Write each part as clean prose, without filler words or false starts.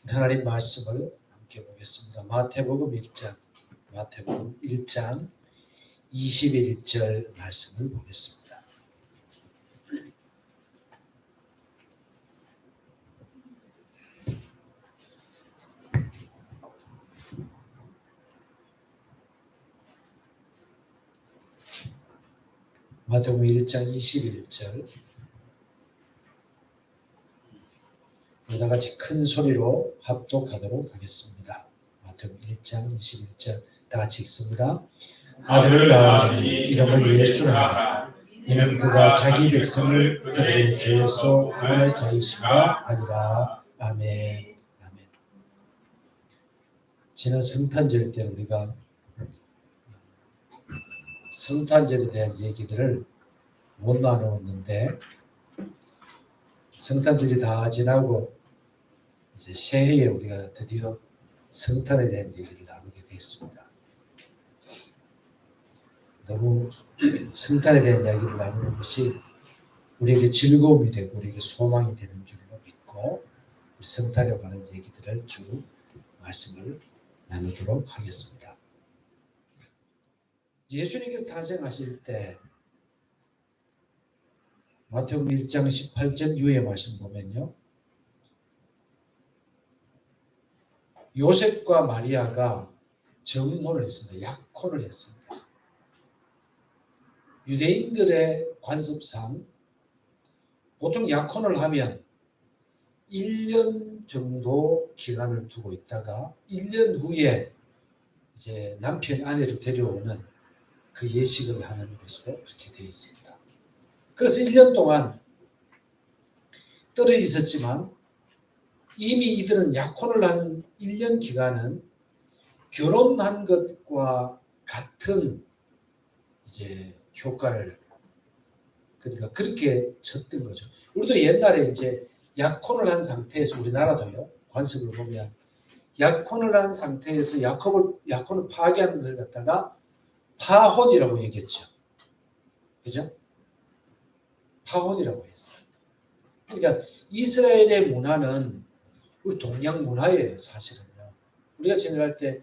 하나님 말씀을 함께 보겠습니다. 마태복음 1장 21절 말씀을 보겠습니다. 마태복음 1장 21절 다 같이 큰 소리로 합독하도록 하겠습니다. 마태복음 1장 21절 다 같이 읽습니다. 아들을 낳으니 이름을 예수라 하라. 이는 그가 자기 백성을 그들의 죄에서 구원할 자이심과 아니라. 아멘. 아멘. 지난 성탄절 때 우리가 성탄절에 대한 얘기들을 못 나누었는데 성탄절이 다 지나고 이제 새해에 우리가 드디어 성탄에 대한 얘기를 나누게 됐습니다. 너무 성탄에 대한 이야기를 나누는 것이 우리에게 즐거움이 되고 우리에게 소망이 되는 줄로 믿고 성탄에 관한 얘기들을 쭉 말씀을 나누도록 하겠습니다. 예수님께서 탄생하실 때 마태복음 1장 18절 이후의 말씀 보면요, 요셉과 마리아가 정혼을 했습니다. 약혼을 했습니다. 유대인들의 관습상 보통 약혼을 하면 1년 정도 기간을 두고 있다가 1년 후에 이제 남편 아내를 데려오는 그 예식을 하는 것으로 그렇게 되어 있습니다. 그래서 1년 동안 떨어져 있었지만 이미 이들은 약혼을 한 1년 기간은 결혼한 것과 같은 이제 효과를, 그러니까 그렇게 쳤던 거죠. 우리도 옛날에 이제 약혼을 한 상태에서, 우리나라도요, 관습을 보면 약혼을 한 상태에서 약혼을 파기하는 것을 갖다가 파혼이라고 얘기했죠. 그죠? 파혼이라고 했어요. 그러니까 이스라엘의 문화는 우리 동양 문화예요, 사실은요. 우리가 생각할 때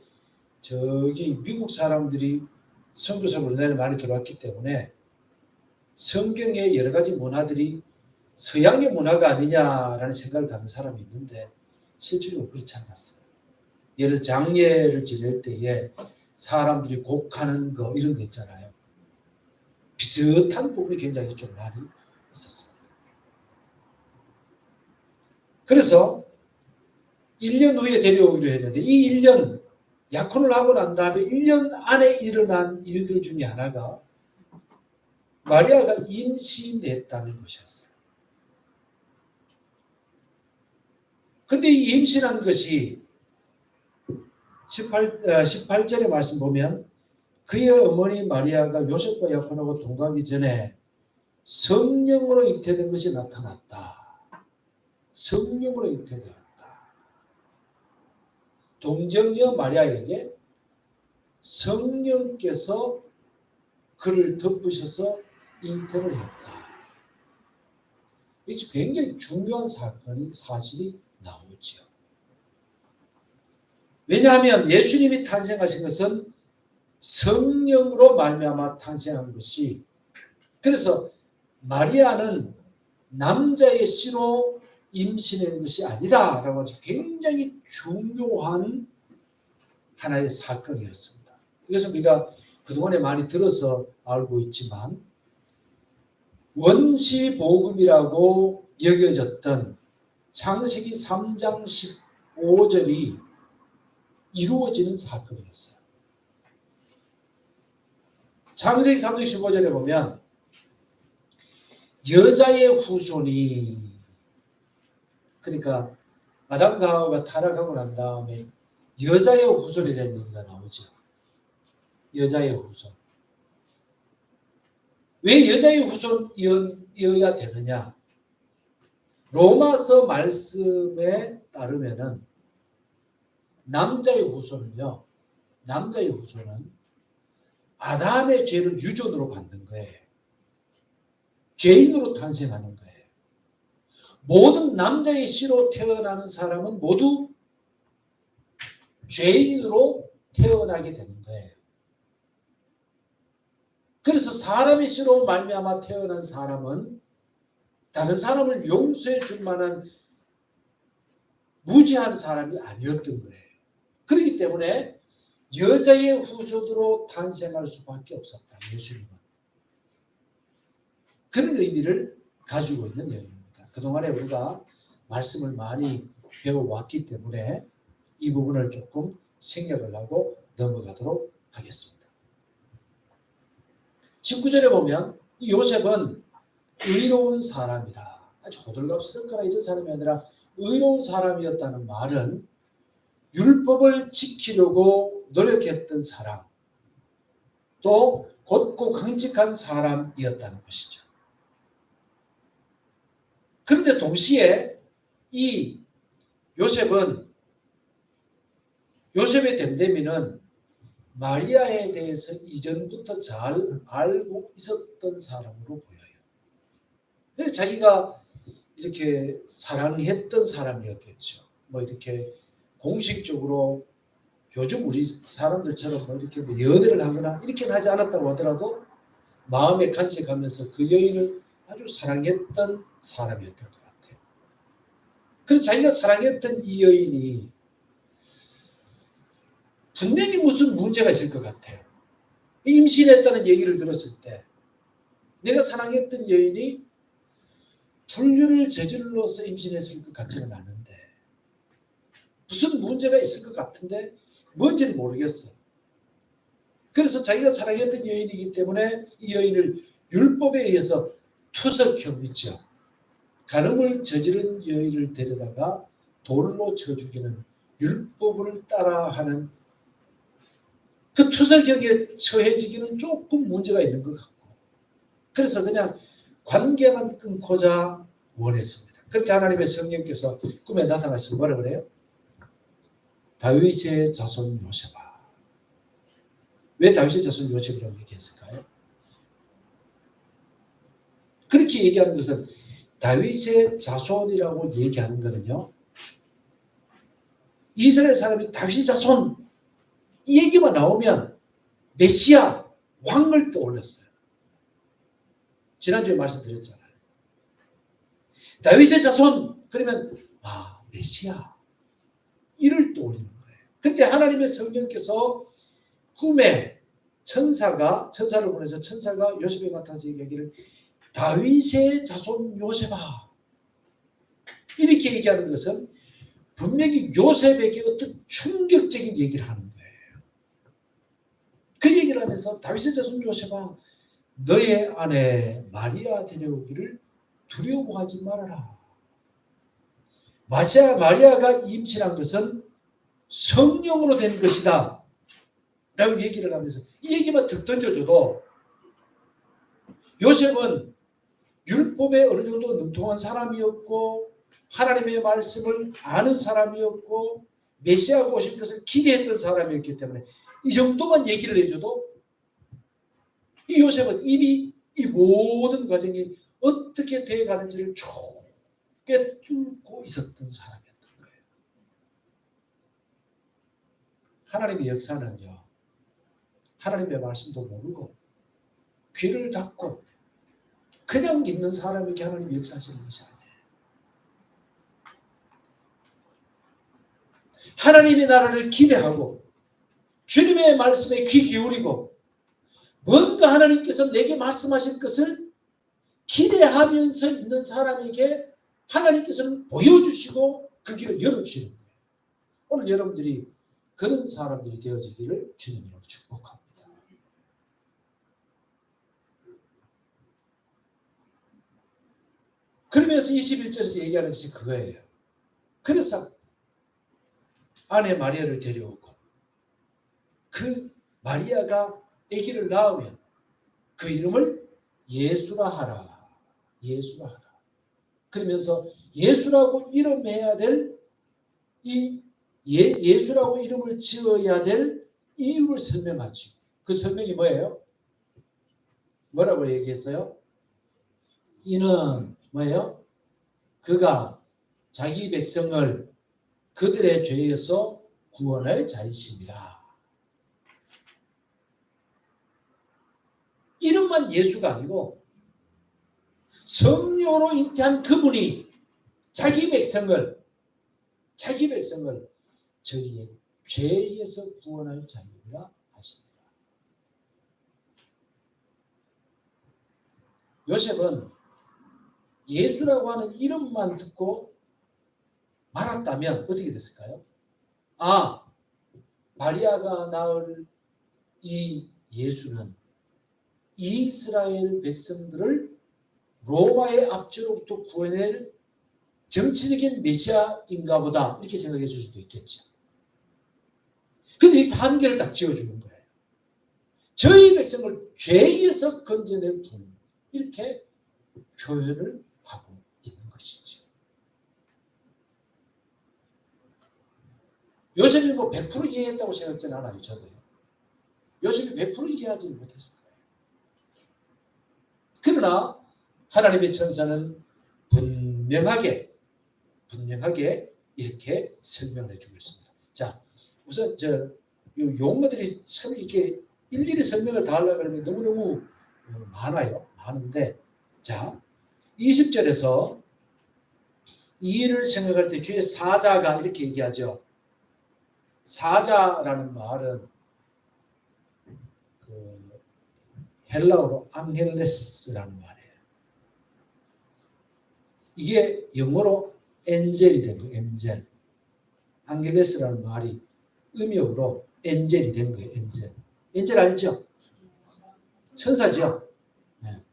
저기 미국 사람들이 선교사로 우리나라에 많이 들어왔기 때문에 성경의 여러 가지 문화들이 서양의 문화가 아니냐라는 생각을 갖는 사람이 있는데 실제로 그렇지 않았어요. 예를 들어 장례를 지낼 때에 사람들이 곡하는 거 이런 거 있잖아요. 비슷한 부분이 굉장히 좀 많이 있었습니다. 그래서 1년 후에 데려오기로 했는데 이 1년, 약혼을 하고 난 다음에 1년 안에 일어난 일들 중에 하나가 마리아가 임신했다는 것이었어요. 근데 이 임신한 것이 18절의 말씀 보면 그의 어머니 마리아가 요셉과 약혼하고 동거하기 전에 성령으로 잉태된 것이 나타났다. 성령으로 잉태되었다. 동정녀 마리아에게 성령께서 그를 덮으셔서 잉태를 했다. 이게 굉장히 중요한 사실이 나오죠. 왜냐하면 예수님이 탄생하신 것은 성령으로 말미암아 탄생한 것이, 그래서 마리아는 남자의 씨로 임신한 것이 아니다라고 해서 굉장히 중요한 하나의 사건이었습니다. 그래서 우리가 그동안에 많이 들어서 알고 있지만 원시복음이라고 여겨졌던 창세기 3장 15절이 이루어지는 사건이었어요. 창세기 3장 15절에 보면 여자의 후손이, 그러니까 아담과 하와가 타락하고 난 다음에 여자의 후손에 대한 얘기가 나오죠. 여자의 후손. 왜 여자의 후손이어야 되느냐? 로마서 말씀에 따르면은 남자의 후손은 아담의 죄를 유전으로 받는 거예요. 죄인으로 탄생하는 거예요. 모든 남자의 씨로 태어나는 사람은 모두 죄인으로 태어나게 되는 거예요. 그래서 사람의 씨로 말미암아 태어난 사람은 다른 사람을 용서해 줄 만한 무지한 사람이 아니었던 거예요. 그렇기 때문에 여자의 후손으로 탄생할 수밖에 없었다. 예수님은. 그런 의미를 가지고 있는 내용입니다. 그동안에 우리가 말씀을 많이 배워왔기 때문에 이 부분을 조금 생략을 하고 넘어가도록 하겠습니다. 19절에 보면 이 요셉은 의로운 사람이라, 아주 호들갑스럽거나 이런 사람이 아니라 의로운 사람이었다는 말은 율법을 지키려고 노력했던 사람, 또 곧고 강직한 사람이었다는 것이죠. 그런데 동시에 이 요셉의 됨됨이는 마리아에 대해서 이전부터 잘 알고 있었던 사람으로 보여요. 그래서 자기가 이렇게 사랑했던 사람이었겠죠. 뭐 이렇게 공식적으로 요즘 우리 사람들처럼 뭐 이렇게 연애를 하거나 이렇게는 하지 않았다고 하더라도 마음에 간직하면서 그 여인을 아주 사랑했던 사람이었던 것 같아요. 그래서 자기가 사랑했던 이 여인이 분명히 무슨 문제가 있을 것 같아요. 임신했다는 얘기를 들었을 때 내가 사랑했던 여인이 불륜을 저질러서 임신했을 것 같지는 않은데 무슨 문제가 있을 것 같은데 뭔지는 모르겠어. 그래서 자기가 사랑했던 여인이기 때문에 이 여인을 율법에 의해서 투석형 있죠. 간음을 저지른 여인을 데려다가 돌로 쳐 죽이는 율법을 따라하는 그 투석형에 처해지기는 조금 문제가 있는 것 같고, 그래서 그냥 관계만 끊고자 원했습니다. 그렇게 하나님의 성령께서 꿈에 나타나셔서 뭐라 그래요? 다윗의 자손 요셉아. 왜 다윗의 자손 요셉이라고 얘기했을까요? 그렇게 얘기하는 것은 다윗의 자손이라고 얘기하는 것은요, 이스라엘 사람이 다윗의 자손 이 얘기만 나오면 메시아 왕을 떠올렸어요. 지난주에 말씀드렸잖아요. 다윗의 자손 그러면 메시아 이를 떠올리는 거예요. 그런데 하나님의 성령께서 꿈에 천사를 보내서 천사가 요셉에 나타나서 얘기를 다윗의 자손 요셉아 이렇게 얘기하는 것은 분명히 요셉에게 어떤 충격적인 얘기를 하는 거예요. 그 얘기를 하면서 다윗의 자손 요셉아 너의 아내 마리아 데려오기를 두려워하지 말아라. 마리아가 임신한 것은 성령으로 된 것이다 라고 얘기를 하면서 이 얘기만 툭 던져줘도 요셉은 율법에 어느 정도 능통한 사람이었고 하나님의 말씀을 아는 사람이었고 메시아가 오실 것을 기대했던 사람이었기 때문에 이 정도만 얘기를 해줘도 이 요셉은 이미 이 모든 과정이 어떻게 되어가는지를 좁게 뚫고 있었던 사람이었던 거예요. 하나님의 역사는요, 하나님의 말씀도 모르고 귀를 닫고 그냥 있는 사람에게 하나님이 역사하시는 것이 아니에요. 하나님의 나라를 기대하고 주님의 말씀에 귀 기울이고 뭔가 하나님께서 내게 말씀하실 것을 기대하면서 있는 사람에게 하나님께서는 보여주시고 그 길을 열어주시는 거예요. 오늘 여러분들이 그런 사람들이 되어지기를 주님으로 축복합니다. 그러면서 21절에서 얘기하는 것이 그거예요. 그래서 아내 마리아를 데려오고 그 마리아가 아기를 낳으면 그 이름을 예수라 하라. 예수라 하라. 그러면서 예수라고 이름해야 될 예수라고 이름을 지어야 될 이유를 설명하죠. 그 설명이 뭐예요? 뭐라고 얘기했어요? 이는 뭐예요? 그가 자기 백성을 그들의 죄에서 구원할 자이심이라. 이름만 예수가 아니고 성령으로 잉태한 그분이 자기 백성을 저희의 죄에서 구원할 자이라 하십니다. 요셉은 예수라고 하는 이름만 듣고 말았다면 어떻게 됐을까요? 아, 마리아가 낳을 이 예수는 이스라엘 백성들을 로마의 압제로부터 구해낼 정치적인 메시아인가 보다 이렇게 생각해 줄 수도 있겠죠. 그런데 여기서 한계를 딱 지어주는 거예요. 저희 백성을 죄에서 건져낼 분, 이렇게 표현을 하고 있는 것이죠. 요셉이 뭐 100% 이해했다고 생각하지는 않아요. 저도요. 요셉이 100% 이해하지 못했을 거예요. 그러나 하나님의 천사는 분명하게 이렇게 설명을 해주고 있습니다. 자, 우선 용어들이 참 이렇게 일일이 설명을 다 하려고 하면 너무너무 많은데, 자, 20절에서 이 일을 생각할 때 주의 사자가 이렇게 얘기하죠. 사자라는 말은 헬라어로 앙헬레스라는 말이에요. 이게 영어로 엔젤이 된 거예요. 엔젤. 앙헬레스라는 말이 음역으로 엔젤이 된 거예요. 엔젤. 엔젤 알죠? 천사죠. 네.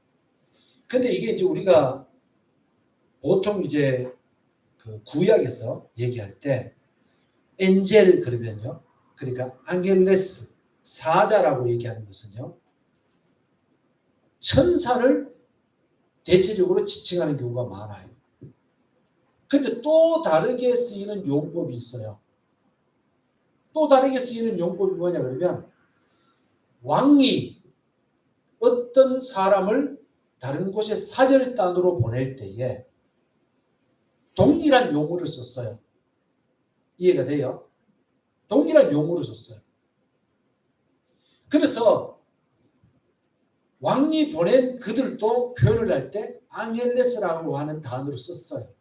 근데 이게 이제 우리가 보통 이제 그 구약에서 얘기할 때 엔젤 그러면요. 그러니까 앙헬레스 사자라고 얘기하는 것은요. 천사를 대체적으로 지칭하는 경우가 많아요. 근데 또 다르게 쓰이는 용법이 있어요. 또 다르게 쓰이는 용법이 뭐냐 그러면 왕이 어떤 사람을 다른 곳에 사절단으로 보낼 때에 동일한 용어를 썼어요. 이해가 돼요? 동일한 용어를 썼어요. 그래서 왕이 보낸 그들도 표현을 할 때 앙헬레스라고 하는 단어를 썼어요.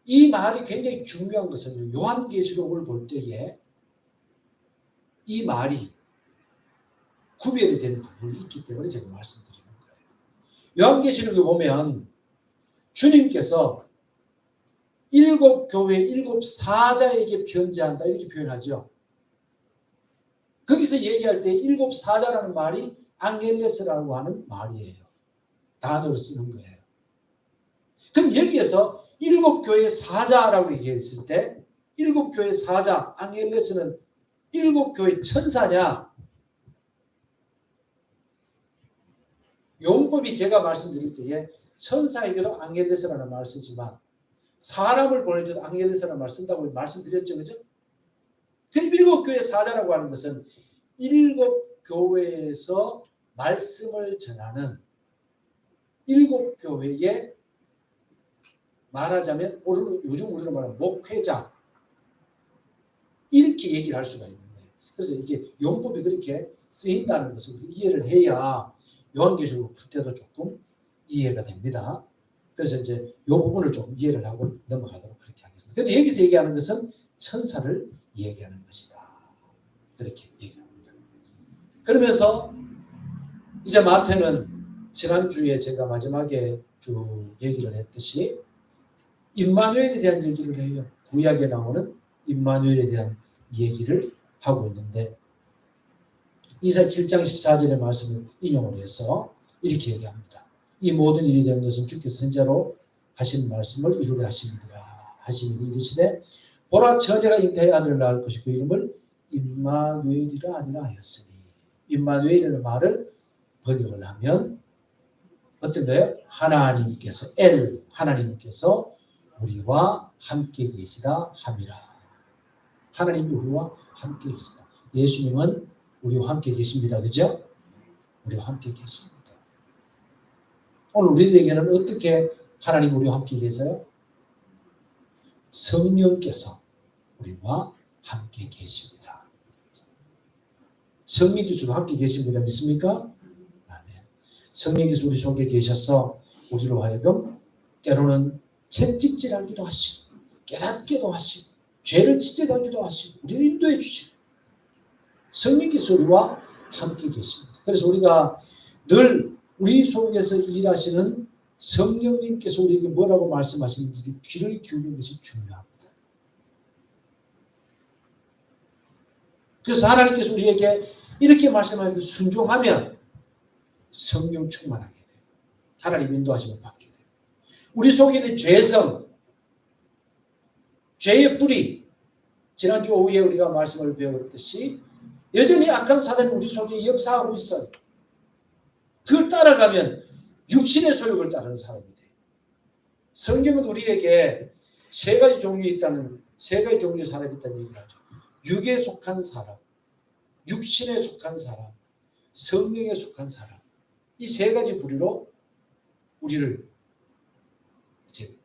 이 말이 굉장히 중요한 것은 요한계시록을 볼 때에 이 말이 구별이 되는 부분이 있기 때문에 제가 말씀드리는 거예요. 요한계시록에 보면 주님께서 7 교회 7 사자에게 편지한다 이렇게 표현하죠. 거기서 얘기할 때 7 사자라는 말이 앙헬레스라고 하는 말이에요. 단어를 쓰는 거예요. 그럼 여기에서 7 교회 사자라고 얘기했을 때 7 교회 사자 앙헬레스는 7 교회 천사냐? 용법이 제가 말씀드릴 때에 천사에게도 앙헬레스라는 말을 쓰지만 사람을 보낼 때도 앙헬레스라는 말을 쓴다고 말씀드렸죠. 그죠? 그럼 7 교회 사자라고 하는 것은 7 교회에서 말씀을 전하는 7 교회의 말하자면 요즘 우리로 말하면 목회자 이렇게 얘기를 할 수가 있는 거예요. 그래서 이게 용법이 그렇게 쓰인다는 것을 이해를 해야 요한계시록을 풀 때도 조금 이해가 됩니다. 그래서 이제 이 부분을 조금 이해를 하고 넘어가도록 그렇게 하겠습니다. 그런데 여기서 얘기하는 것은 천사를 얘기하는 것이다. 그렇게 얘기합니다. 그러면서 이제 마태는 지난주에 제가 마지막에 쭉 얘기를 했듯이 임마누엘에 대한 얘기를 해요. 구약에 나오는 임마누엘에 대한 얘기를 하고 있는데 이사 7장 14절의 말씀을 인용을 해서 이렇게 얘기합니다. 이 모든 일이 된 것은 주께서 선자로 하신 말씀을 이루려 하심이니라. 하시니 이르시되 보라 처녀가 잉태의 아들을 낳을 것이 그 이름을 임마누엘이라 하리라 하였으니 임마누엘이라는 말을 번역을 하면 어떤가요? 하나님께서 하나님께서 우리와 함께 계시다 함이라. 하나님이 우리와 함께 계시다. 예수님은 우리와 함께 계십니다. 그죠? 우리와 함께 계십니다. 오늘 우리들에게는 어떻게 하나님 우리와 함께 계세요? 성령께서 우리와 함께 계십니다. 성령께서 함께 계십니다. 믿습니까? 아멘. 성령께서 우리 속에 계셔서 우리로 하여금 때로는 채찍질하기도 하시고 깨닫게도 하시고 죄를 지적하기도 하시고 우리를 인도해 주시고 성령께서 우리와 함께 계십니다. 그래서 우리가 늘 우리 속에서 일하시는 성령님께서 우리에게 뭐라고 말씀하시는지 귀를 기울이는 것이 중요합니다. 그래서 하나님께서 우리에게 이렇게 말씀하실 때 순종하면 성령 충만하게 돼요. 하나님 인도하심을 받게 돼요. 우리 속에 있는 죄성, 죄의 뿌리, 지난주 오후에 우리가 말씀을 배웠듯이 여전히 악한 사단이 우리 속에 역사하고 있어요. 그걸 따라가면 육신의 소욕을 따르는 사람이 돼요. 성경은 우리에게 세 가지 종류의 사람이 있다는 얘기를 하죠. 육에 속한 사람, 육신에 속한 사람, 성령에 속한 사람. 이 세 가지 부류로 우리를 이제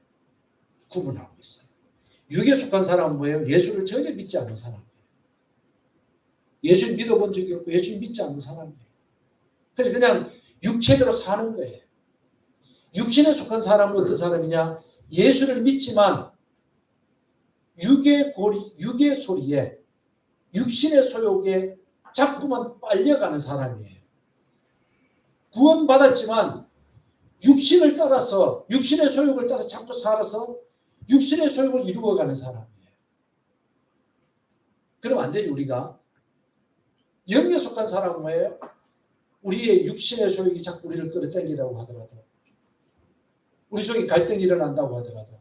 구분하고 있어요. 육에 속한 사람은 뭐예요? 예수를 전혀 믿지 않는 사람이에요. 예수를 믿어본 적이 없고 예수를 믿지 않는 사람이에요. 그래서 그냥 육체대로 사는 거예요. 육신에 속한 사람은 어떤 사람이냐? 예수를 믿지만 육의 소리에 육신의 소욕에 자꾸만 빨려가는 사람이에요. 구원받았지만 육신을 따라서 육신의 소욕을 따라 자꾸 살아서 육신의 소욕을 이루어가는 사람이에요. 그럼 안 되죠. 우리가 영에 속한 사람은 뭐예요? 우리의 육신의 소욕이 자꾸 우리를 끌어당기다고 하더라도 우리 속에 갈등이 일어난다고 하더라도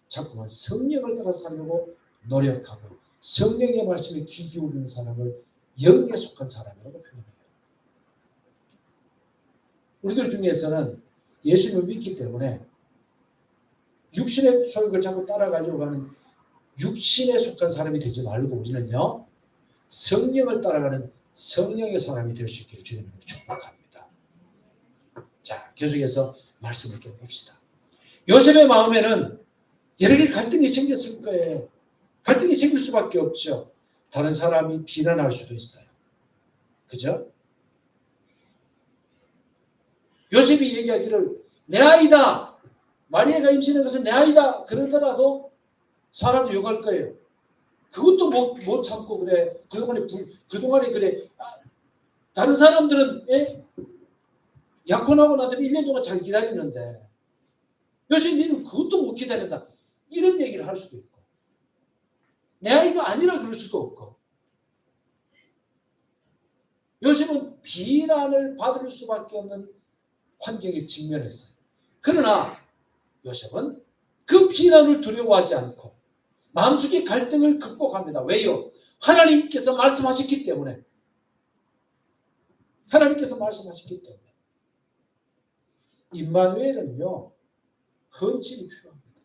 자꾸만 성령을 따라 살려고 노력하고 성령의 말씀에 귀 기울이는 사람을 영에 속한 사람이라고 표현해요. 우리들 중에서는 예수님을 믿기 때문에 육신의 소욕을 자꾸 따라가려고 하는 육신에 속한 사람이 되지 말고 우리는요 성령을 따라가는 성령의 사람이 될 수 있기를 주님으로 축복합니다. 자, 계속해서 말씀을 좀 봅시다. 요셉의 마음에는 여러 개의 갈등이 생겼을 거예요. 갈등이 생길 수밖에 없죠. 다른 사람이 비난할 수도 있어요. 그죠? 요셉이 얘기하기를 내 아이다. 마리아가 임신한 것은 내 아이다. 그러더라도 사람도 욕할 거예요. 그것도 못 참고 그래. 그동안에 그래. 다른 사람들은 약혼하고 나서 1년 동안 잘 기다리는데 요셉님은 그것도 못 기다린다. 이런 얘기를 할 수도 있고 내 아이가 아니라 그럴 수도 없고 요셉은 비난을 받을 수밖에 없는 환경에 직면했어요. 그러나 요셉은 그 비난을 두려워하지 않고 마음속의 갈등을 극복합니다. 왜요? 하나님께서 말씀하셨기 때문에. 하나님께서 말씀하셨기 때문에. 임마누엘은요. 헌신이 필요합니다.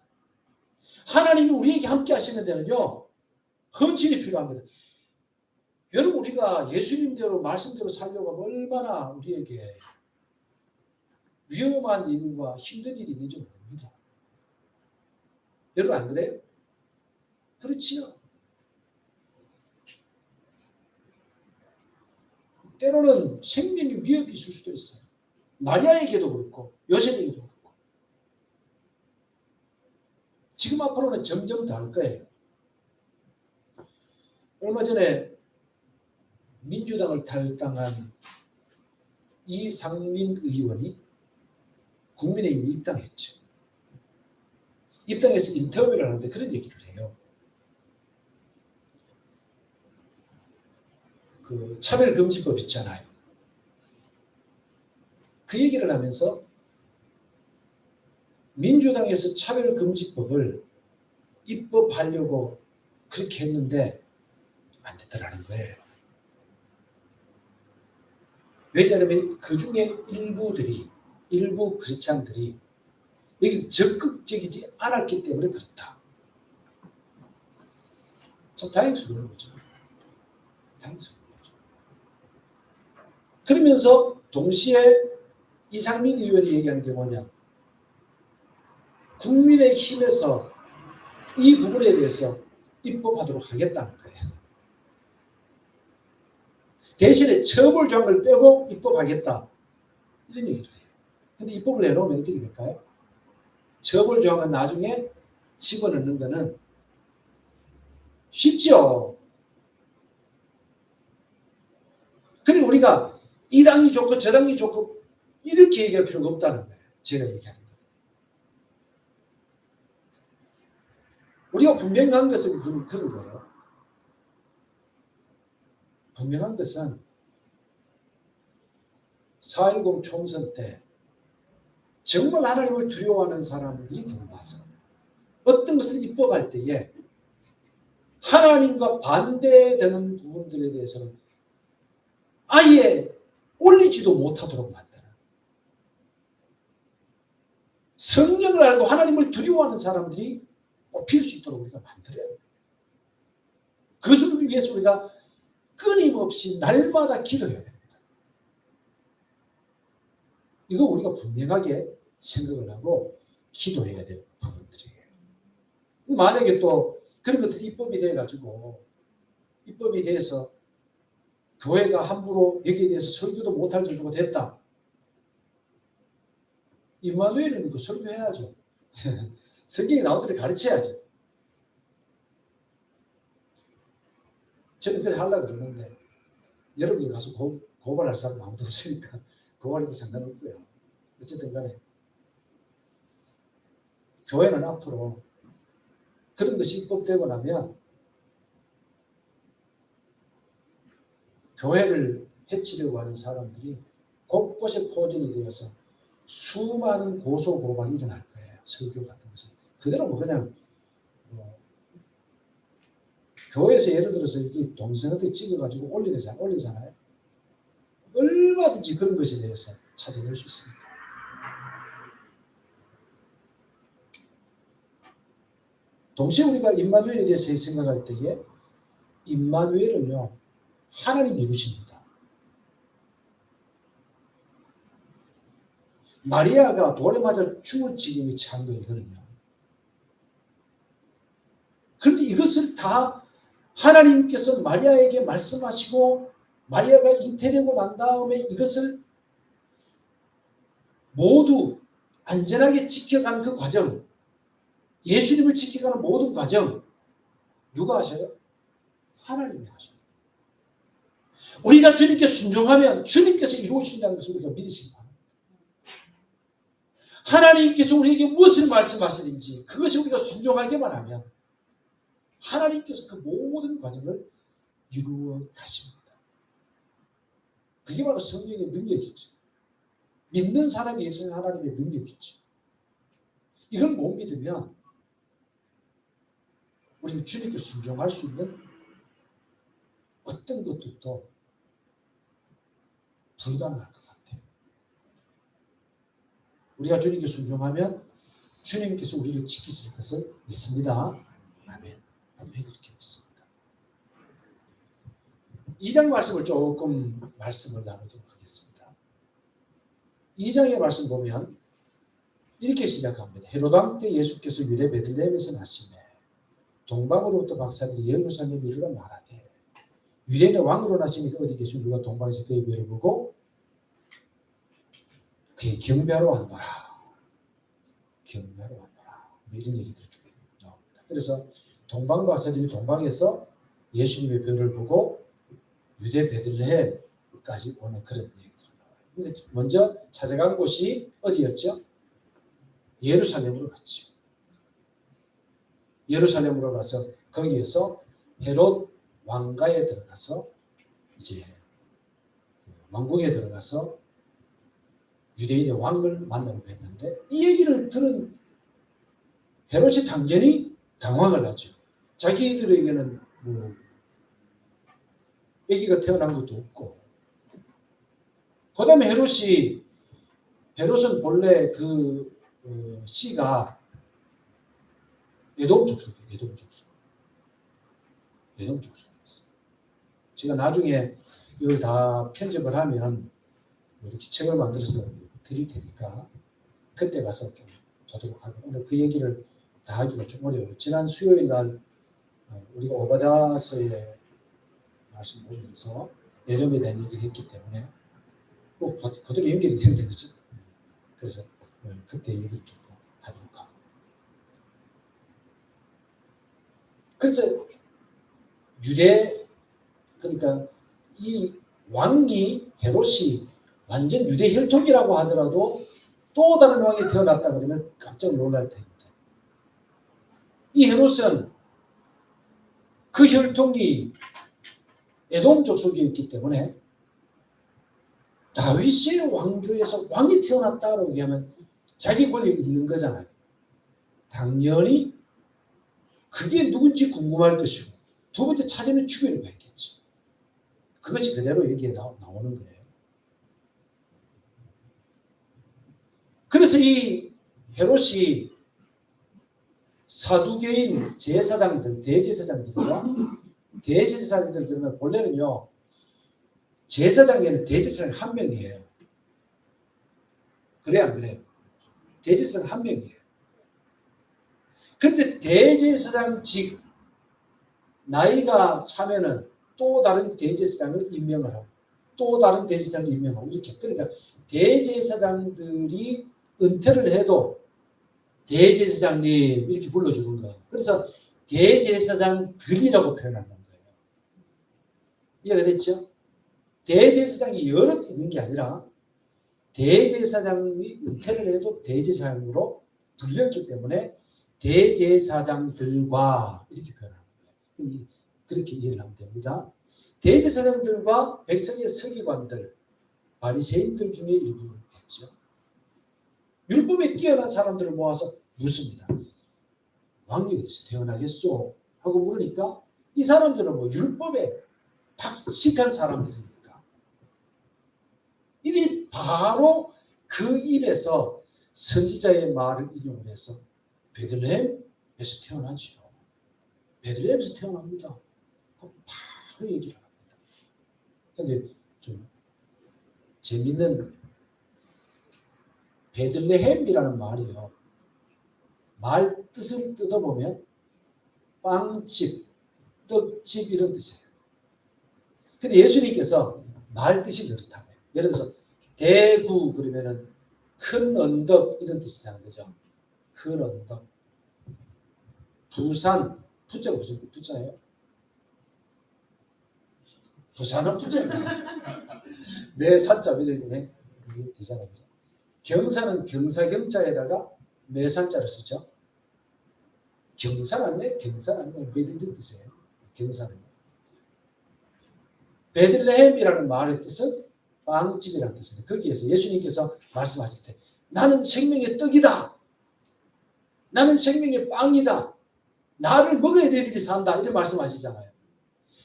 하나님이 우리에게 함께 하시는 데는요. 헌신이 필요합니다. 여러분 우리가 예수님대로 말씀대로 살려고 하면 얼마나 우리에게 위험한 일과 힘든 일이 있는지 모릅니다. 여러분 안 그래요? 그렇지요. 때로는 생명의 위협이 있을 수도 있어요. 마리아에게도 그렇고 요셉에게도 그렇고 지금 앞으로는 점점 더 할 거예요. 얼마 전에 민주당을 탈당한 이상민 의원이 국민의힘에 입당했죠. 입당해서 인터뷰를 하는데 그런 얘기를 해요. 그 차별금지법 있잖아요. 그 얘기를 하면서 민주당에서 차별금지법을 입법하려고 그렇게 했는데 안 되더라는 거예요. 왜냐하면 그 중에 일부 크리스찬들이 여기서 적극적이지 않았기 때문에 그렇다. 참 다행스러운 거죠. 다행스러운 거죠. 그러면서 동시에 이상민 의원이 얘기하는 게 뭐냐. 국민의힘에서 이 부분에 대해서 입법하도록 하겠다는 거예요. 대신에 처벌 조항을 빼고 입법하겠다. 이런 얘기를 해요. 근데 입법을 내놓으면 어떻게 될까요? 처벌 조항은 나중에 집어넣는 거는 쉽죠. 그리고 우리가 이 당이 좋고 저 당이 좋고 이렇게 얘기할 필요가 없다는 거예요. 제가 얘기하는 거예요. 우리가 분명한 것은 그런 거예요. 분명한 것은 4.10 총선 때 정말 하나님을 두려워하는 사람들이 들어와서 어떤 것을 입법할 때에 하나님과 반대되는 부분들에 대해서는 아예 올리지도 못하도록 만드는, 성령을 알고 하나님을 두려워하는 사람들이 뽑힐 수 있도록 우리가 만들어야 돼요. 그것을 위해서 우리가 끊임없이 날마다 기도해야 됩니다. 이거 우리가 분명하게 생각을 하고 기도해야 될 부분들이에요. 만약에 또 그런 것들이 입법이 돼가지고 입법이 돼서 교회가 함부로 여기에 대해서 설교도 못할 정도가 됐다. 임마누엘은 그 설교해야죠. 성경에 나온 대로 가르쳐야죠. 저는 그래 하려고 그러는데 여러분이 가서 고발할 사람 아무도 없으니까 고발해도 상관없고요. 어쨌든 간에 교회는 앞으로 그런 것이 입법되고 나면 교회를 해치려고 하는 사람들이 곳곳에 포진이 되어서 수많은 고소 고발이 일어날 거예요. 설교 같은 것은. 그대로 뭐 그냥 교회에서 예를 들어서 이 동영상을 찍어가지고 올리잖아요. 얼마든지 그런 것에 대해서 찾아낼 수 있습니다. 동시에 우리가 임마누엘에 대해서 생각할 때에 임마누엘은요, 하나님 이루십니다. 마리아가 돌에 맞아 죽을 지경에 처한 거예요, 이거는요. 그런데 이것을 다 하나님께서 마리아에게 말씀하시고 마리아가 잉태되고 난 다음에 이것을 모두 안전하게 지켜가는 그 과정, 예수님을 지켜가는 모든 과정, 누가 하셔요? 하나님이 하셔요. 우리가 주님께 순종하면 주님께서 이루어주신다는 것을 우리가 믿으시기 바랍니다. 하나님께서 우리에게 무엇을 말씀하시는지 그것이 우리가 순종하기만 하면 하나님께서 그 모든 과정을 이루어 가십니다. 그게 바로 성령의 능력이죠. 믿는 사람에 의해서는 하나님의 능력이죠. 이걸 못 믿으면 우리는 주님께 순종할 수 있는 어떤 것들도 불가능할 것 같아요. 우리가 주님께 순종하면 주님께서 우리를 지키실 것을 믿습니다. 아멘. 분명히 그렇게 믿습니다. 2장 말씀을 조금 말씀을 나누도록 하겠습니다. 2장의 말씀 보면 이렇게 시작합니다. 헤롯 왕 때 예수께서 유대 베들레헴에서 나시매 동방으로부터 박사들이 예루살렘에 이르러 말하되 유대인의 왕으로 나시니까 어디 계시오? 누가 동방에서 그의 배를 보고 그의 경배하러 왔노라. 경배하러 왔노라. 이런 얘기들이 쭉 나옵니다. 그래서 동방 박사들이 동방에서 예수님의 별을 보고 유대 베들레헴까지 오는 그런 얘기들이 나와요. 근데 먼저 찾아간 곳이 어디였죠? 예루살렘으로 갔죠. 예루살렘으로 가서 거기에서 헤롯 왕가에 들어가서 이제 왕궁에 들어가서 유대인의 왕을 만나려고 했는데 이 얘기를 들은 헤롯이 당연히 당황을 하죠. 자기들에게는 뭐 아기가 태어난 것도 없고 그 다음에 헤롯은 본래 그 씨가 에돔 족속이에요. 에돔 족속이었어요. 제가 나중에 이걸 다 편집을 하면 이렇게 책을 만들어서 드릴 테니까 그때 가서 좀 보도록 하고 오늘 그 얘기를 다 하기가 좀 어려워요. 지난 수요일 날 우리가 오바자서의 말씀 보면서 예언에 대한 얘기를 했기 때문에 꼭 그대로 연결이 되는 거죠. 그래서 그때 얘기를 좀 하도록 하고. 그래서 유대, 그러니까 이 왕이 헤롯이 완전 유대 혈통이라고 하더라도 또 다른 왕이 태어났다 그러면 깜짝 놀랄 텐데, 이 헤롯은 그 혈통이 에돔 족속이었기 때문에 다윗의 왕조에서 왕이 태어났다라고 얘기하면 자기 권력이 있는 거잖아요. 당연히 그게 누군지 궁금할 것이고, 두 번째 찾으면 죽이려고 했겠죠. 그것이 그대로 여기에 나오는 거예요. 그래서 이 헤롯이 사두개인 제사장들, 대제사장들과 대제사장들, 그러면 본래는요, 제사장에는 대제사장 한 명이에요. 그래 안 그래요? 대제사장 한 명이에요. 그런데 대제사장직 나이가 차면은 또 다른 대제사장을 임명을 하고 또 다른 대제사장을 임명하고 이렇게, 그러니까 대제사장들이 은퇴를 해도 대제사장님 이렇게 불러주는 거예요. 그래서 대제사장들이라고 표현하는 거예요. 이해가 됐죠? 대제사장이 여러 있는 게 아니라 대제사장이 은퇴를 해도 대제사장으로 불렸기 때문에 대제사장들과 이렇게 표현하는 거예요. 그렇게 이해를 하면 됩니다. 대제사장들과 백성의 서기관들, 바리새인들 중에 일부겠죠. 율법에 뛰어난 사람들을 모아서 묻습니다. 왕이 어디서 태어나겠소? 하고 물으니까 이 사람들은 뭐 율법에 박식한 사람들이니까 이들이 바로 그 입에서 선지자의 말을 인용을 해서 베들레헴에서 태어나죠. 베들레헴에서 태어납니다. 하고 바로 얘기를 합니다. 그런데 좀 재밌는, 베들레헴이라는 말이요, 말 뜻을 뜯어보면 빵집, 떡집 이런 뜻이에요. 근데 예수님께서 말 뜻이 그렇다고요. 예를 들어서 대구 그러면은 큰 언덕 이런 뜻이잖아요. 그죠? 큰 언덕. 부산, 부자가 무슨 부자예요? 부산은 부자입니다. 매산자 이렇게 되잖아요. 그죠? 경산은 경사경자에다가 매산자를 쓰죠. 경산 안내 이런 뜻이에요. 경산은. 베들레헴이라는 말의 뜻은 빵집이라는 뜻입니다. 거기에서 예수님께서 말씀하실 때 나는 생명의 떡이다. 나는 생명의 빵이다. 나를 먹어야 너희들이 산다. 이런 말씀하시잖아요.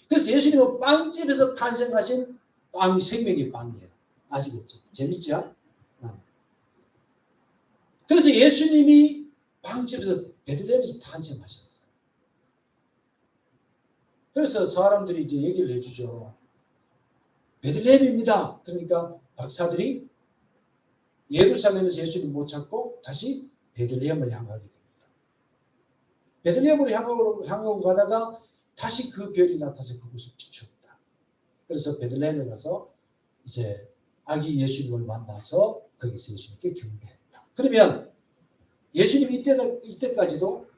그래서 예수님은 빵집에서 탄생하신 빵이 생명의 빵이에요. 아시겠죠? 재밌죠? 그래서 예수님이 빵집에서 베들레헴에서 탄생하셨어요. 그래서 사람들이 이제 얘기를 해주죠. 베들레헴입니다. 그러니까 박사들이 예루살렘에서 예수님 못 찾고 다시 베들레헴을 향하게 됩니다. 베들레헴으로 향하고 가다가 다시 그 별이 나타나서 그곳을 비추었다. 그래서 베들레헴에 가서 이제 아기 예수님을 만나서 거기서 예수님께 경배했다. 그러면 예수님이 이때까지도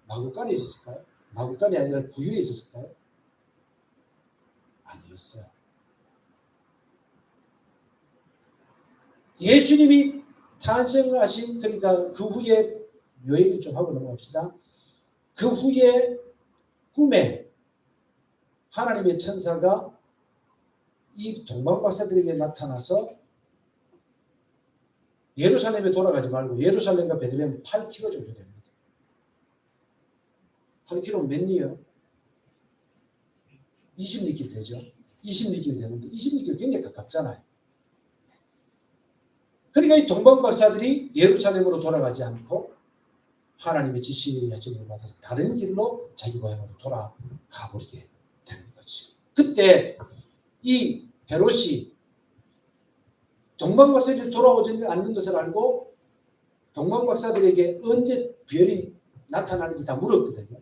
마구간에 있었을까요? 마구간이 아니라 구유에 있었을까요? 아니었어요. 예수님이 탄생하신, 그러니까 그 후에 요 얘기를 좀 하고 넘어갑시다. 그 후에 꿈에 하나님의 천사가 이 동방박사들에게 나타나서 예루살렘에 돌아가지 말고 예루살렘과 베들레헴 8km 정도 됩니다. 8km면 몇 리요? 20리길 되죠. 20리길 되는데 20리길 굉장히 가깝잖아요. 그러니까 이 동방박사들이 예루살렘으로 돌아가지 않고 하나님의 지시를 받아서 다른 길로 자기 고향으로 돌아가 버리게 되는 거지. 그때 이 헤롯이 동방박사들이 돌아오지 않는 것을 알고 동방박사들에게 언제 별이 나타나는지 다 물었거든요.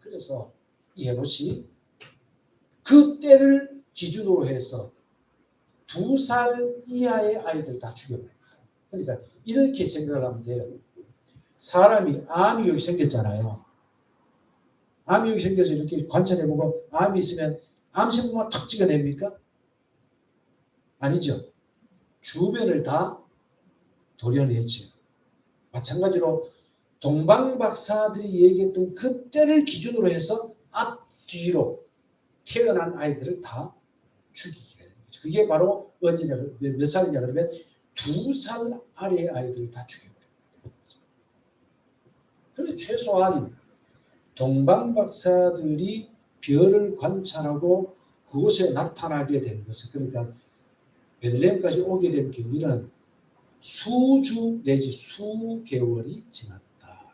그래서 이 헤롯이 그 때를 기준으로 해서 2살 이하의 아이들 다 죽여버립니다. 그러니까 이렇게 생각을 하면 돼요. 사람이 암이 여기 생겼잖아요. 암이 여기 생겨서 이렇게 관찰해보고 암이 있으면 암세포만 탁 찍어냅니까? 아니죠. 주변을 다 도려내죠. 마찬가지로 동방박사들이 얘기했던 그 때를 기준으로 해서 앞뒤로 태어난 아이들을 다 죽이게 되는 거죠. 그게 바로 언제냐, 몇 살이냐 그러면 2살 아래의 아이들을 다 죽여버립니다. 그런데 최소한 동방박사들이 별을 관찰하고 그곳에 나타나게 된 것은, 그러니까 베들레헴까지 오게 된 경위는 수주 내지 수개월이 지났다.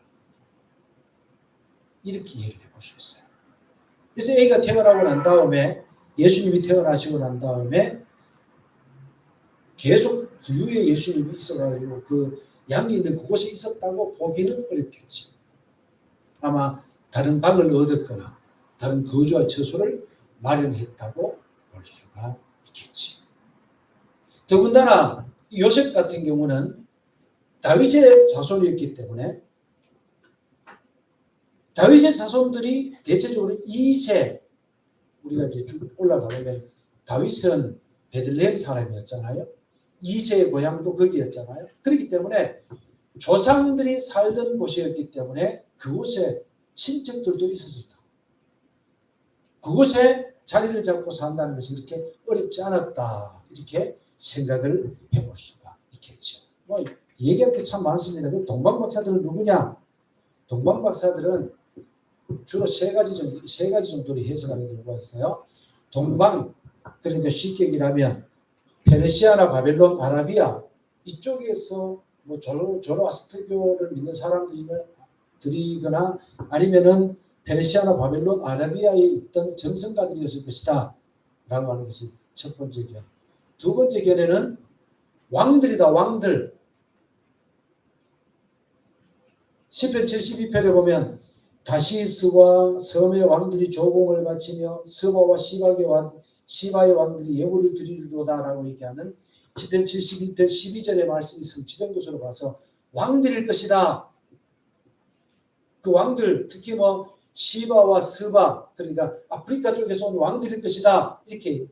이렇게 이해를 해볼 수 있어요. 그래서 애가 태어나고 난 다음에, 예수님이 태어나시고 난 다음에 계속 구유에 예수님이 있어가지고 그 양이 있는 그곳에 있었다고 보기는 어렵겠지. 아마 다른 방을 얻었거나 다른 거주할 처소를 마련했다고 볼 수가 있겠지. 더군다나 요셉 같은 경우는 다윗의 자손이었기 때문에 다윗의 자손들이 대체적으로 2세, 우리가 이제 쭉 올라가면 다윗은 베들레헴 사람이었잖아요. 2세의 고향도 거기였잖아요. 그렇기 때문에 조상들이 살던 곳이었기 때문에 그곳에 친척들도 있었다. 그곳에 자리를 잡고 산다는 것이 이렇게 어렵지 않았다. 이렇게 생각을 해볼 수가 있겠죠. 뭐 얘기할 게 참 많습니다. 동방박사들은 누구냐? 동방박사들은 주로 세 가지 정도로 해석하는 경우가 있어요. 동방, 그러니까 쉽게 얘기하면 페르시아나 바벨론, 아라비아 이쪽에서 뭐 조로아스터교를 믿는 사람들이거나 아니면은 페르시아나 바벨론, 아라비아에 있던 정성가들이었을 것이다 라고 하는 것이 첫 번째 견해. 두 번째 견해는 왕들이다, 왕들. 시편 72편에 보면 다시스와 섬의 왕들이 조공을 바치며 스바와 시바의 왕들이 예물을 드리리로다라고 얘기하는 시편 72편 12절의 말씀이 성취된 것으로 봐서 왕들일 것이다. 그 왕들, 특히 뭐 시바와 스바, 그러니까 아프리카 쪽에서 온 왕들일 것이다. 이렇게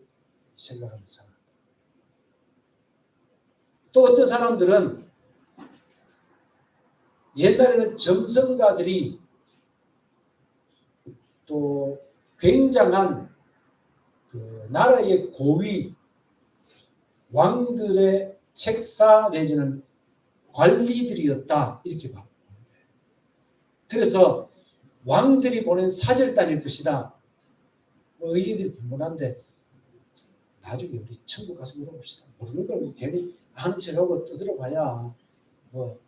생각하는 사람. 또 어떤 사람들은 옛날에는 정성가들이 또 굉장한 그 나라의 고위 왕들의 책사 내지는 관리들이었다. 이렇게 봐. 그래서 왕들이 보낸 사절단일 것이다. 뭐 의견들이 분분한데 나중에 우리 천국 가서 물어봅시다. 모르는 걸 괜히 아는 척하고 떠들어봐야 뭐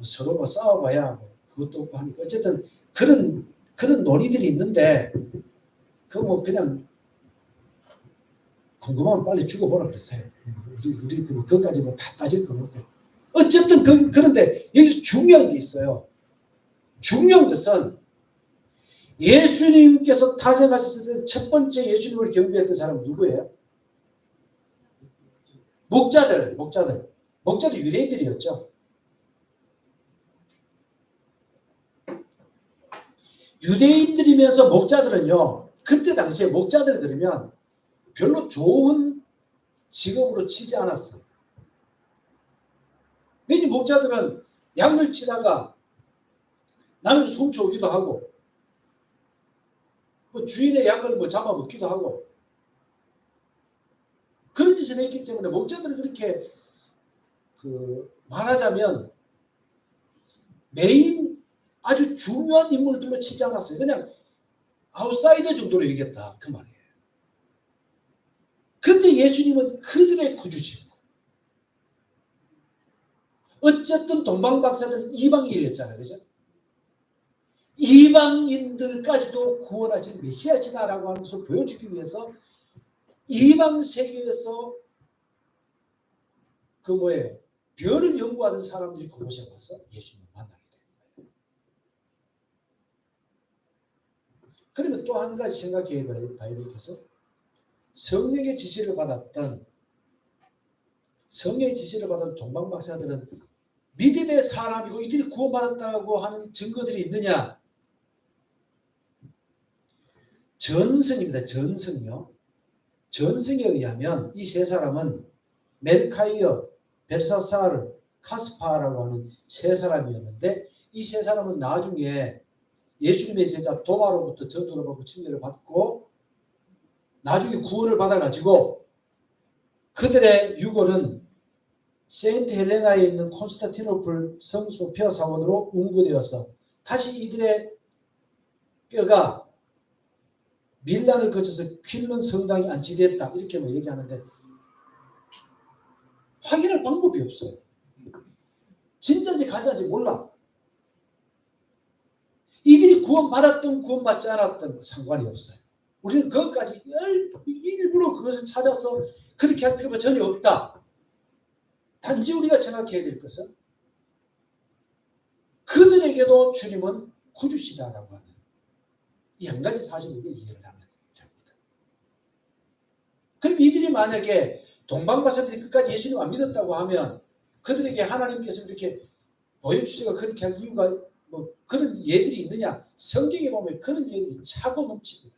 서로 뭐 싸워봐야 뭐 그것도 없고 하니까 어쨌든 그런 논의들이 있는데 그 뭐 그냥 궁금하면 빨리 죽어보라 그랬어요. 우리 그것까지 뭐 다 따질 건 없고 어쨌든 그런데 여기서 중요한 게 있어요. 중요한 것은 예수님께서 타정하셨을 때 첫 번째 예수님을 경배했던 사람은 누구예요? 목자들 유대인들이었죠. 유대인들이면서 목자들은요, 그때 당시에 목자들 그러면 별로 좋은 직업으로 치지 않았어요. 왜냐면 목자들은 양을 치다가 나는 훔쳐오기도 하고, 뭐 주인의 양을 뭐 잡아먹기도 하고, 그런 짓을 했기 때문에 목자들은 그렇게 말하자면 메인 아주 중요한 인물들로 치지 않았어요. 그냥 아웃사이더 정도로 얘기했다. 그 말이에요. 그런데 예수님은 그들의 구주시고 어쨌든 동방박사들은 이방인이었잖아요. 그죠? 이방인들까지도 구원하신 메시아시다라고 하는 것을 보여주기 위해서 이방 세계에서 별을 연구하는 사람들이 그곳에 와서 예수님을 만나게 된 거예요. 그러면 또 한 가지 생각해 봐야 될 것은 성령의 지시를 받았던 동방박사들은 믿음의 사람이고 이들이 구원받았다고 하는 증거들이 있느냐? 전승입니다. 전승요. 전승에 의하면 이 세 사람은 멜카이어, 벨사사르, 카스파라고 하는 세 사람이었는데 이 세 사람은 나중에 예수님의 제자 도마로부터 전도를 받고 칭례를 받고 나중에 구원을 받아가지고 그들의 유골은 세인트 헬레나에 있는 콘스탄티노플 성 소피아 사원으로 운구되어서 다시 이들의 뼈가 밀란을 거쳐서 퀼른 성당에 안치됐다 이렇게 뭐 얘기하는데 확인할 방법이 없어요. 진짜인지 가짜인지 몰라. 이들이 구원받았든 구원받지 않았든 상관이 없어요. 우리는 그것까지 일부러 그것을 찾아서 그렇게 할 필요가 전혀 없다. 단지 우리가 생각해야 될 것은 그들에게도 주님은 구주시다라고 하는 이 한 가지 사실을 이해를 하면 됩니다. 그럼 이들이 만약에 동방박사들이 끝까지 예수님 안 믿었다고 하면 그들에게 하나님께서 이렇게 보여주시고 그렇게 할 이유가 뭐 그런 예들이 있느냐? 성경에 보면 그런 예들이 차고 넘칩니다.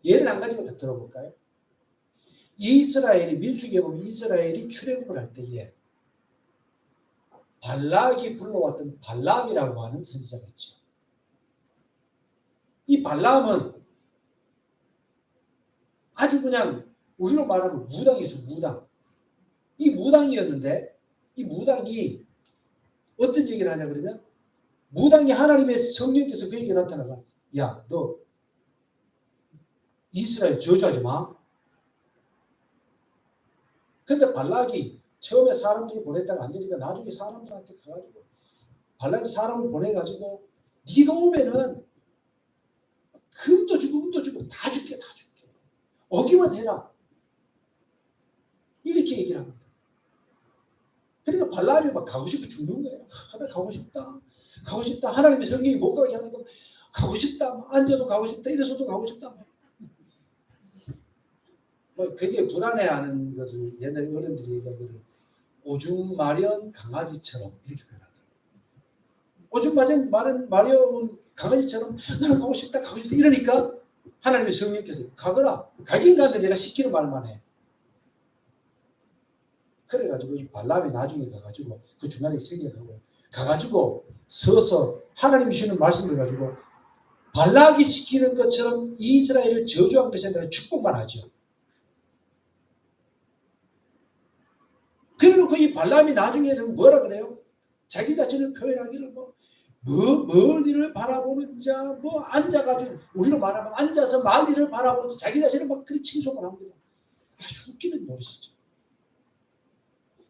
예를 한 가지만 더 들어볼까요? 이스라엘이 민수기에 보면 이스라엘이 출애굽을 할 때에 발락이 불러왔던 발람이라고 하는 선지자가 있죠. 이 발람은 아주 그냥 우리로 말하면 무당이었어요. 무당. 이 무당이었는데 이 무당이 어떤 얘기를 하냐 그러면 무당이 하나님의 성령께서 그에게 나타나가 야, 너 이스라엘 저주하지 마. 근데 발락이 처음에 사람들을 보냈다가 안 되니까 나중에 사람들한테 가가지고 발락이 사람을 보내가지고 네가 오면은 금도 주고 은도 주고 다 줄게. 오기만 해라. 이렇게 얘기를 합니다. 그러니까 발람이 막 가고 싶어 죽는 거예요. 나 가고 싶다. 하나님의 성령이 못 가게 하니까 가고 싶다. 앉아도 가고 싶다. 이래서도 가고 싶다. 뭐 굉장히 불안해하는 것을 옛날 어른들이 얘기하기를 오줌 마려운 강아지처럼 이렇게 표현하더라고요. 오줌 마려운 강아지처럼 나는 가고 싶다 이러니까 하나님의 성령께서 가거라. 가긴 가는데 내가 시키는 말만 해. 그래가지고 이 발람이 나중에 가가지고 그 중간에 생략하고 가가지고 서서 하나님이 주시는 말씀을 가지고 발락이 시키는 것처럼 이스라엘을 저주한 것이 아니라 축복만 하죠. 그래놓고 이 발람이 나중에는 뭐라 그래요? 자기 자신을 표현하기를 멀리를 바라보는 자, 앉아가지고, 우리로 말하면 앉아서 멀리를 바라보는 자, 자기 자신을 막 그리 칭송을 합니다. 아주 웃기는 노릇이죠.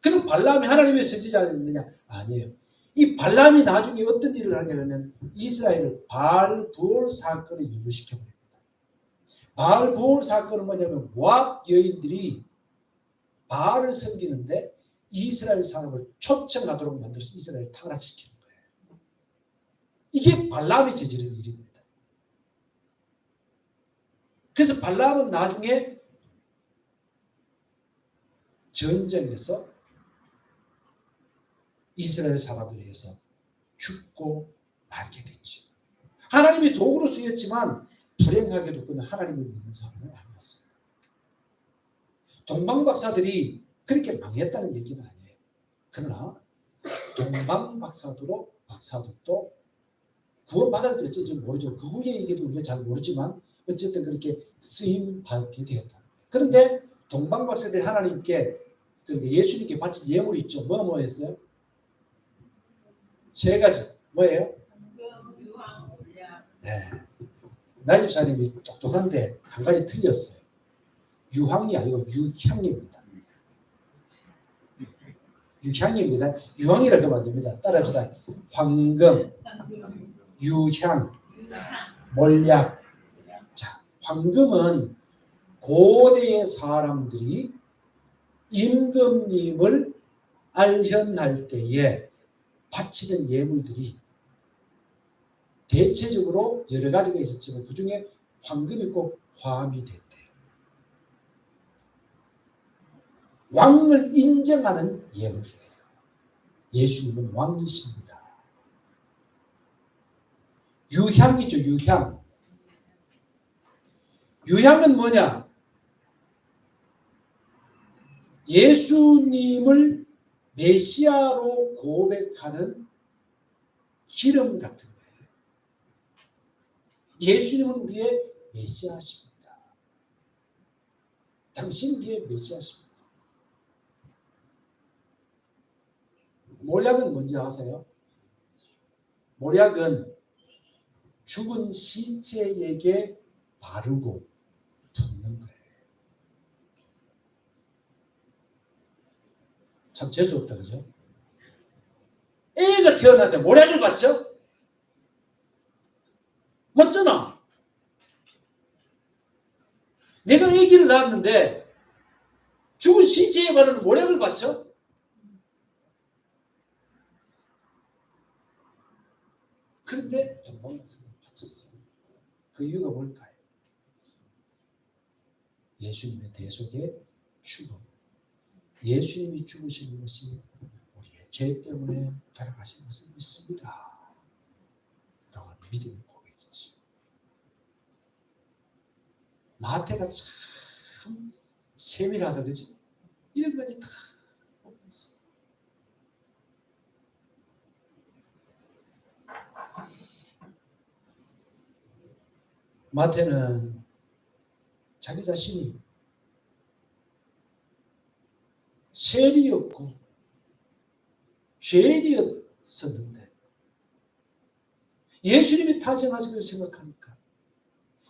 그럼 발람이 하나님의 선지자였느냐? 아니에요. 이 발람이 나중에 어떤 일을 하냐면 이스라엘을 바알부올 사건을 연루시켜버립니다. 바알부올 사건은 뭐냐면 모압 여인들이 바알을 섬기는데 이스라엘 사람을 초청하도록 만들어서 이스라엘을 타락시키는 거예요. 이게 발람이 저지른 일입니다. 그래서 발람은 나중에 전쟁에서 이스라엘 사람들에 의해서 죽고 말게 됐죠. 하나님이 도구로 쓰였지만 불행하게도 그는 하나님을 믿는 사람은 아니었어요. 동방박사들이 그렇게 망했다는 얘기는 아니에요. 그러나 동방박사들도 구원받을 때 어쩐지 모르죠. 그 후의 얘기도 우리가 잘 모르지만 어쨌든 그렇게 쓰임받게 되었다. 그런데 동방박사들이 하나님께 예수님께 바친 예물이 있죠. 뭐였어요? 세 가지. 뭐예요? 네. 나 집사님이 똑똑한데 한 가지 틀렸어요. 유황이 아니고 유향입니다. 유향입니다. 유황이라고 하면 안 됩니다. 따라합시다. 황금, 유향, 몰약. 자, 황금은 고대의 사람들이 임금님을 알현할 때에 바치던 예물들이 대체적으로 여러 가지가 있었지만 그 중에 황금이 꼭 포함이 됐대요. 왕을 인정하는 예물이에요. 예수님은 왕이십니다. 유향이죠, 유향. 유향은 뭐냐? 예수님을 메시아로 고백하는 기름 같은 거예요. 예수님은 우리의 메시아십니다. 당신 우리의 메시아십니다. 모략은 뭔지 아세요? 모략은 죽은 시체에게 바르고 붓는 거예요. 참 재수없다, 그죠? 애가 태어났는데 모략을 받죠? 맞잖아. 내가 아기를 낳았는데 죽은 시체에 바르는 모략을 받죠? 그런데 동방박사님 바쳤어요. 그 이유가 뭘까요? 예수님의 대속의 죽음. 예수님이 죽으시는 것이 우리의 죄 때문에 돌아가신 것을 믿습니다. 라고 하는 믿음의 고백이지. 마태가 참 세밀하다, 그지? 이런 가지 다 보면서. 마태는 자기 자신이 세리였고 죄인이었었는데 예수님이 타정하시기를 생각하니까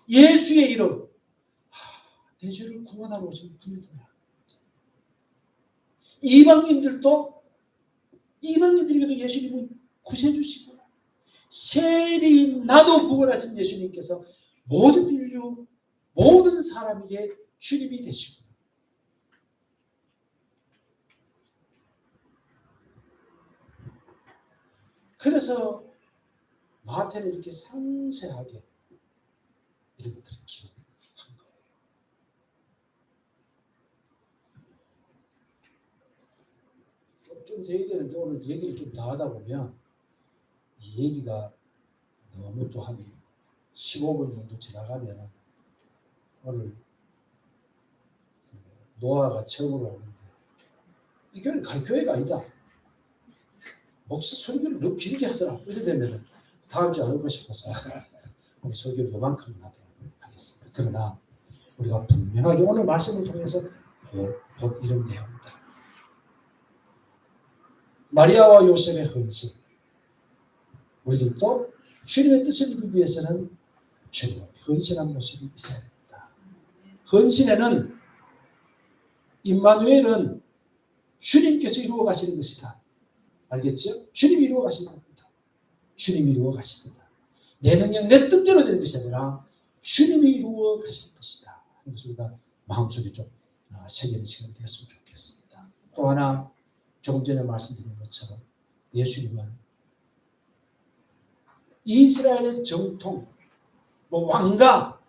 예수의 이름, 내 죄를 구원하러 오신 분이구나. 이방인들에게도 예수님은 구세주시고 세리인 나도 구원하신 예수님께서 모든 인류, 모든 사람에게 주님이 되시고 그래서 마태는 이렇게 상세하게 이런 것들을 기록한 거예요. 좀 돼야 되는데 오늘 얘기를 좀 더 하다 보면 이 얘기가 너무 또 한 15분 정도 지나가면 오늘 그 노아가 처음으로 왔는데 이 교회는 교회가 아니다. 목사 설교를 너무 길게 하더라. 이래 되면 다음 주에 안 올까 싶어서 오늘 설교를 요만큼 하도록 하겠습니다. 그러나 우리가 분명하게 오늘 말씀을 통해서 본 이런 내용이다. 마리아와 요셉의 헌신. 우리들도 주님의 뜻을 이루기 위해서는 주님의 헌신한 모습이 있어야 됩니다. 헌신에는 임마누엘은 주님께서 이루어 가시는 것이다. 알겠죠? 주님이 이루어 가시는 겁니다. 주님이 이루어 가십니다. 내 능력, 내 뜻대로 되는 것이 아니라 주님이 이루어 가시는 것이다. 그래서 우리가 마음속에 좀 새기는 시간이 되었으면 좋겠습니다. 또 하나 조금 전에 말씀드린 것처럼 예수님은 이스라엘의 정통, 왕가,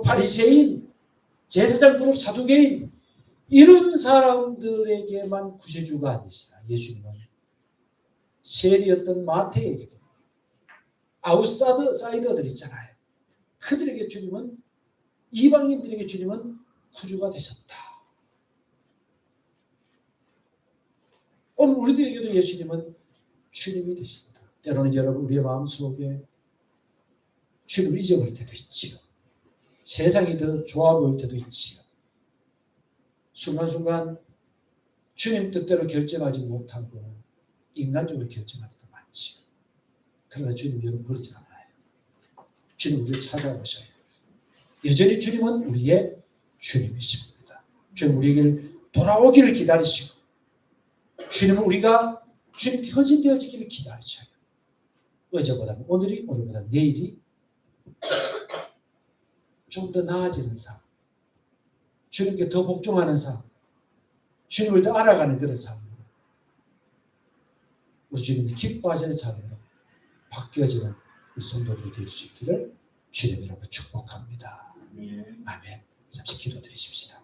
바리새인, 제사장 그룹 사두개인 이런 사람들에게만 구세주가 아니시라. 예수님은 세리였던 마태에게도 아웃사이더들 있잖아요. 그들에게 주님은 이방인들에게 주님은 구주가 되셨다. 오늘 우리들에게도 예수님은 주님이 되신다. 때로는 여러분 우리의 마음속에 주님을 잊어버릴 때도 있지요. 세상이 더 좋아 보일 때도 있지요. 순간순간 주님 뜻대로 결정하지 못하고 인간적으로 결정할 때도 많지요. 그러나 주님 여러분 버리지 않아요. 주님 우리를 찾아오셔요. 여전히 주님은 우리의 주님이십니다. 주님 우리에게 돌아오기를 기다리시고 주님은 우리가 주님께 헌신되어지기를 기다리셔요. 어제보다는 오늘이, 오늘보다는 내일이 좀 더 나아지는 삶, 주님께 더 복종하는 삶, 주님을 더 알아가는 그런 삶으로 우리 주님이 기뻐하시는 삶으로 바뀌어지는 우리 성도들이 될 수 있기를 주님으로 축복합니다. 예. 아멘. 잠시 기도드리십시다.